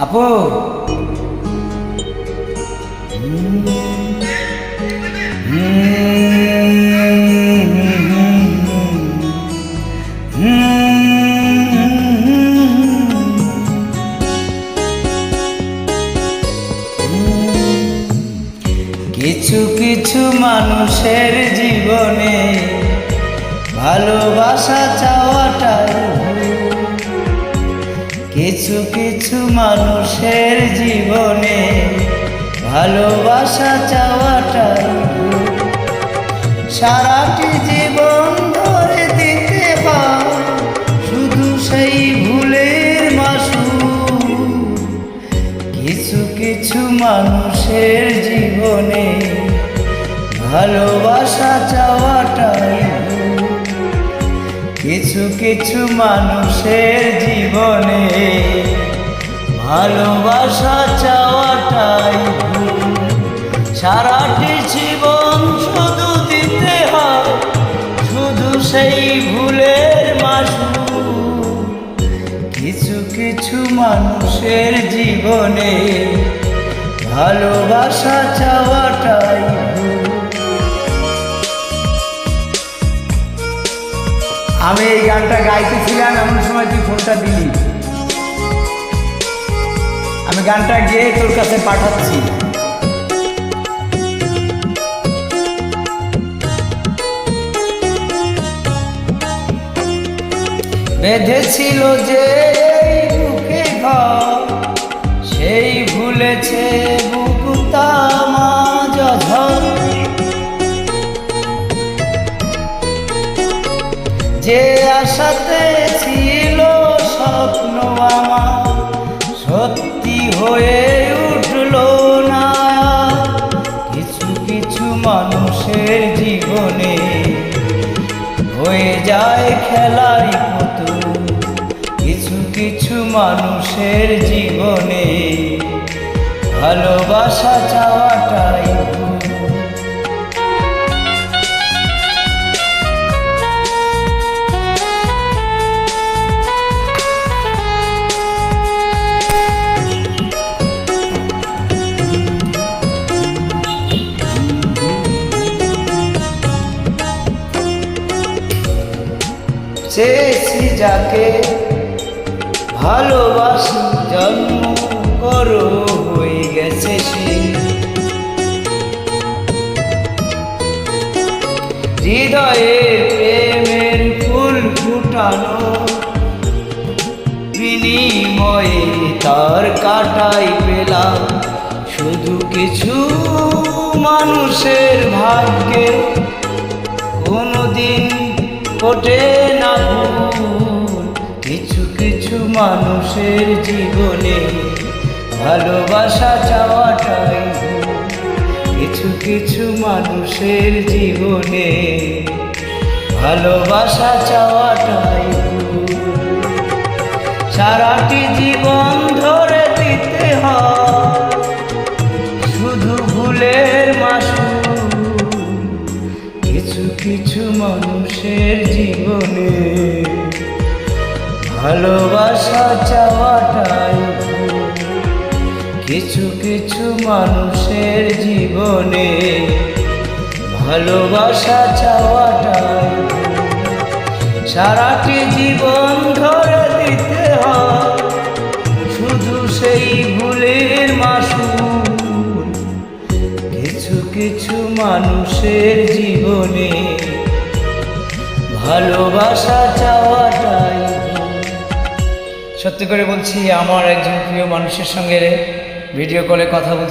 আপু কিছু কিছু মানুষের জীবনে ভালোবাসা চাওয়াটাই কিছু কিছু মানুষের জীবনে ভালোবাসা চাওয়াটাই সারাটি জীবন ধরে দিতে হয় শুধু সেই ভুলের মাসুল। কিছু কিছু মানুষের জীবনে ভালোবাসা চাওয়াটাই কিছু কিছু মানুষের জীবনে ভালোবাসা চাওয়াটাই সারাটি জীবন শুধু দিতে হয় শুধু সেই ভুলের মাসুল। কিছু কিছু মানুষের জীবনে ভালোবাসা চাওয়াটাই আমি এই গানটা গাইতেছিলাম এমন সময় তুই ফোনটা দিলি। আমি গানটা গেয়ে তোর কাছে পাঠাচ্ছি। বেঁধেছিল যে বুকে ঘর সেই ভুলেছে বুকুতা মাঝ যে আশাতে ছিল স্বপ্ন আমার সত্যি হয়ে উঠল না। কিছু কিছু মানুষের জীবনে হয়ে যায় খেলারই পুতুল। কিছু কিছু মানুষের জীবনে ভালোবাসা চাওয়াটাই চেয়েছি যাকে ভালোবাসি জন্ম করো হয়ে গেছে সে হৃদয়ের প্রেমের ফুল ফুটানো বিনিময়ে তার কাটাই পেলাম শুধু কিছু মানুষের ভাগ্যে কোনোদিন ওঠে না ভুল। কিছু কিছু মানুষের জীবনে ভালোবাসা চাওয়াটাই কিছু কিছু মানুষের জীবনে ভালোবাসা চাওয়াটাই সারাটি জীবন ধরে দিতে হয় শুধু ভুলের মাসুল। কিছু কিছু মানুষের জীবনে ভালোবাসা চাওয়াটাই কিছু কিছু মানুষের জীবনে ভালোবাসা চাওয়াটাই সারাটি জীবন ধরে দিতে হয় শুধু সেই ভুলের মাসুল। কিছু কিছু মানুষের জীবনে ভালোবাসা চাওয়াটাই সত্যি করে বলছি আমার একজন প্রিয় মানুষের সঙ্গে ভিডিও কলে কথা বলছি।